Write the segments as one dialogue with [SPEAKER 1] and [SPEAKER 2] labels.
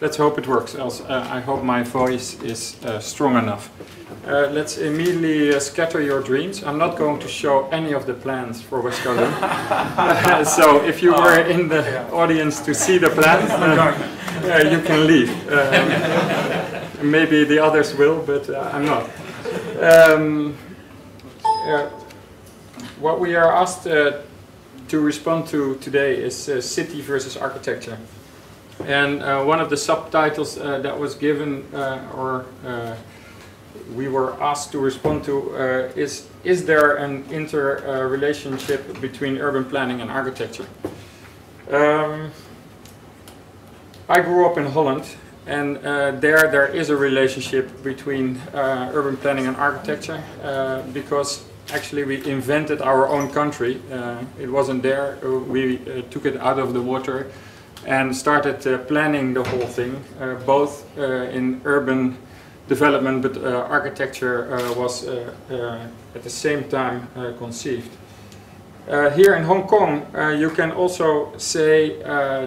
[SPEAKER 1] let's hope it works, else I hope my voice is strong enough. Let's immediately scatter your dreams. I'm not going to show any of the plans for West Kowloon. So if you were in the audience to see the plans, you can leave. Maybe the others will, but I'm not. What we are asked to respond to today is city versus architecture. And one of the subtitles that was given, we were asked to respond to, is there an interrelationship between urban planning and architecture? I grew up in Holland, and there is a relationship between urban planning and architecture, because actually we invented our own country. It wasn't there. We took it out of the water and started planning the whole thing, both in urban development, but architecture was at the same time conceived. Here in Hong Kong, you can also say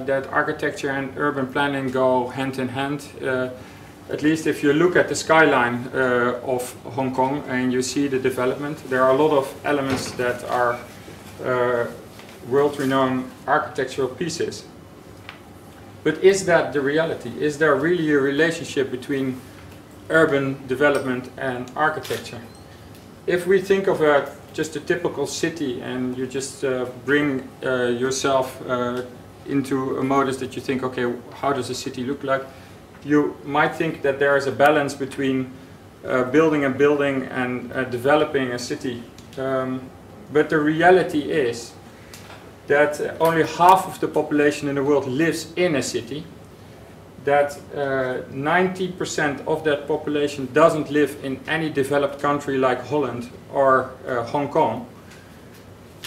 [SPEAKER 1] that architecture and urban planning go hand in hand. At least if you look at the skyline of Hong Kong and you see the development, there are a lot of elements that are world-renowned architectural pieces. But is that the reality? Is there really a relationship between urban development and architecture? If we think of just a typical city and you just bring yourself into a modus that you think, okay, how does a city look like? You might think that there is a balance between building a building and developing a city. But the reality is that only half of the population in the world lives in a city, that 90% of that population doesn't live in any developed country like Holland or Hong Kong,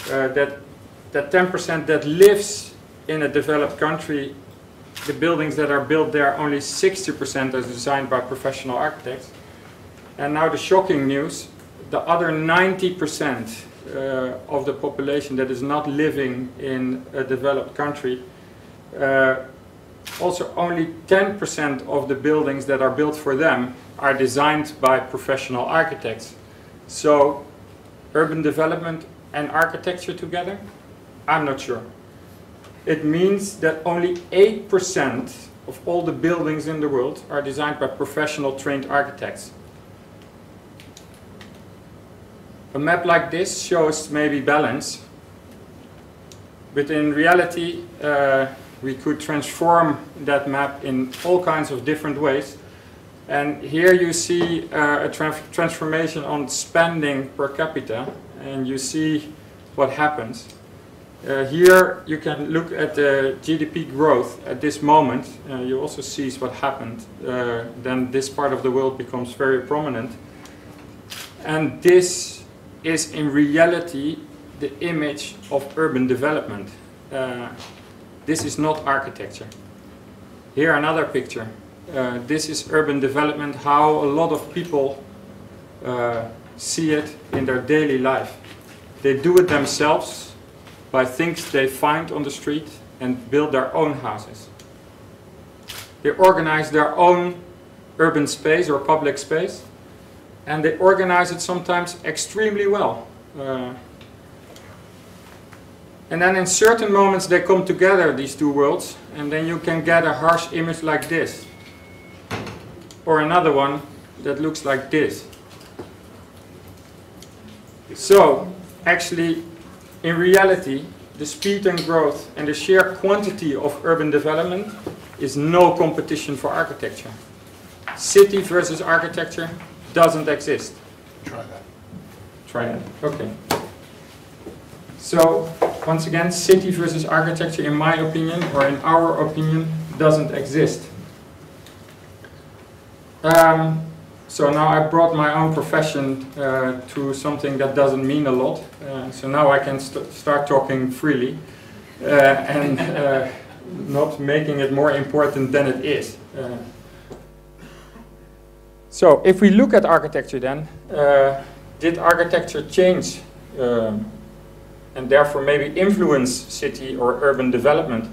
[SPEAKER 1] that 10% that lives in a developed country, the buildings that are built there, only 60% are designed by professional architects. And now the shocking news, the other 90% of the population that is not living in a developed country, also only 10% of the buildings that are built for them are designed by professional architects. So urban development and architecture together? I'm not sure. It means that only 8% of all the buildings in the world are designed by professional trained architects. A map like this shows maybe balance, but in reality we could transform that map in all kinds of different ways. And here you see a transformation on spending per capita, and you see what happens. Here you can look at the GDP growth at this moment. You also see what happened. Then this part of the world becomes very prominent. And this is in reality the image of urban development. This is not architecture. Here another picture. This is urban development, how a lot of people see it in their daily life. They do it themselves by things they find on the street and build their own houses. They organize their own urban space or public space, and they organize it sometimes extremely well. And then in certain moments they come together, these two worlds, and then you can get a harsh image like this. Or another one that looks like this. So, actually, in reality, the speed and growth and the sheer quantity of urban development is no competition for architecture. City versus architecture doesn't exist.
[SPEAKER 2] Try that.
[SPEAKER 1] Try that. Okay. So, once again, city versus architecture, in my opinion, or in our opinion, doesn't exist. So now I brought my own profession to something that doesn't mean a lot. So now I can start talking freely and not making it more important than it is. So if we look at architecture then, did architecture change and therefore maybe influence city or urban development?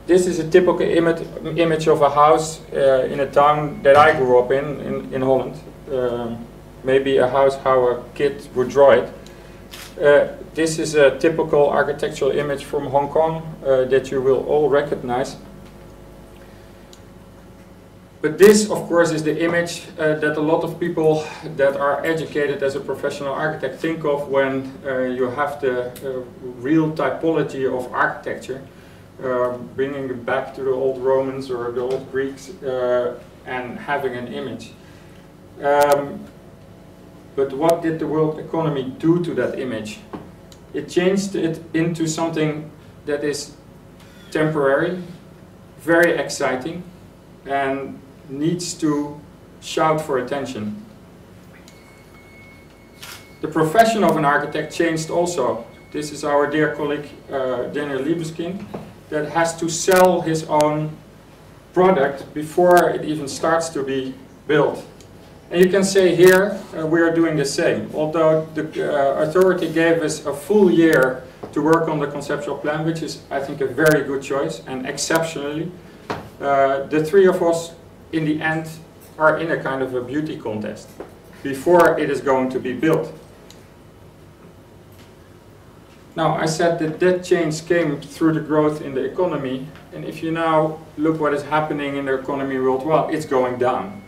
[SPEAKER 1] This is a typical image of a house in a town that I grew up in Holland. Maybe a house how a kid would draw it. This is a typical architectural image from Hong Kong that you will all recognize. But this, of course, is the image that a lot of people that are educated as a professional architect think of when you have the real typology of architecture, bringing it back to the old Romans or the old Greeks and having an image. But what did the world economy do to that image? It changed it into something that is temporary, very exciting, and needs to shout for attention. The profession of an architect changed also. This is our dear colleague Daniel Liebeskind, that has to sell his own product before it even starts to be built. And you can say here we are doing the same. Although the authority gave us a full year to work on the conceptual plan, which is, I think, a very good choice, and exceptionally, the three of us in the end are in a kind of a beauty contest before it is going to be built. Now, I said that that change came through the growth in the economy, and if you now look what is happening in the economy worldwide, it's going down.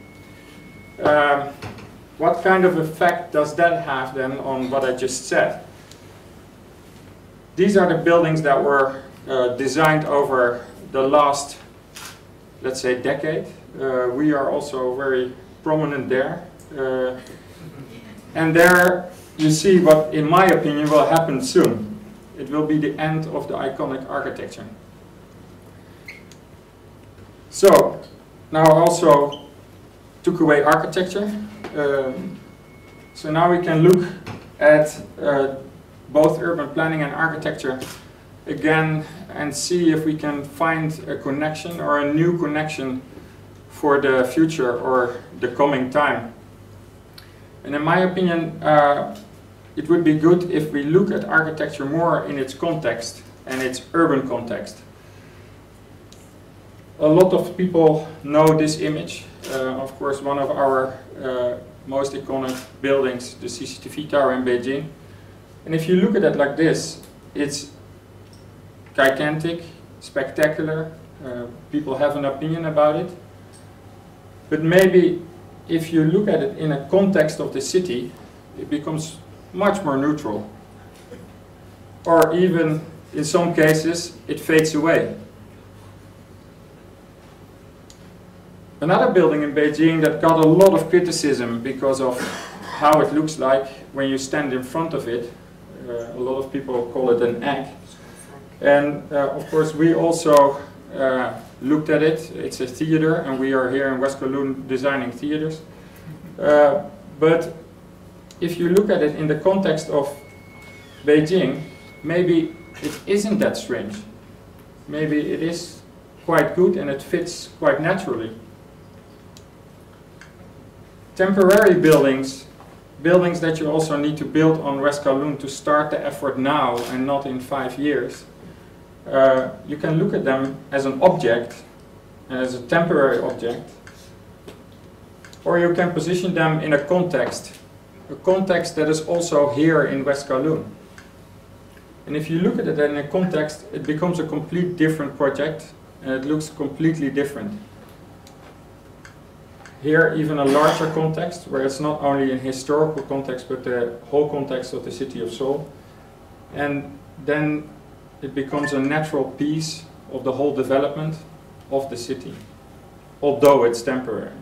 [SPEAKER 1] What kind of effect does that have then on what I just said? These are the buildings that were designed over the last, let's say, decade. We are also very prominent there. And there you see what, in my opinion, will happen soon. It will be the end of the iconic architecture. So, now I also took away architecture. So now we can look at both urban planning and architecture again and see if we can find a connection or a new connection for the future or the coming time. And in my opinion, it would be good if we look at architecture more in its context and its urban context. A lot of people know this image. Of course, one of our most iconic buildings, the CCTV Tower in Beijing. And if you look at it like this, it's gigantic, spectacular. People have an opinion about it. But maybe if you look at it in a context of the city, it becomes much more neutral. Or even, in some cases, it fades away. Another building in Beijing that got a lot of criticism because of how it looks like when you stand in front of it. A lot of people call it an egg. And of course we also looked at it. It's a theater, and we are here in West Kowloon designing theaters. But if you look at it in the context of Beijing, maybe it isn't that strange. Maybe it is quite good and it fits quite naturally. Temporary buildings, buildings that you also need to build on West Kowloon to start the effort now and not in 5 years. You can look at them as an object, as a temporary object, or you can position them in a context that is also here in West Kowloon. And if you look at it in a context, it becomes a complete different project, and it looks completely different. Here, even a larger context, where it's not only an historical context, but the whole context of the city of Seoul. And then it becomes a natural piece of the whole development of the city, although it's temporary.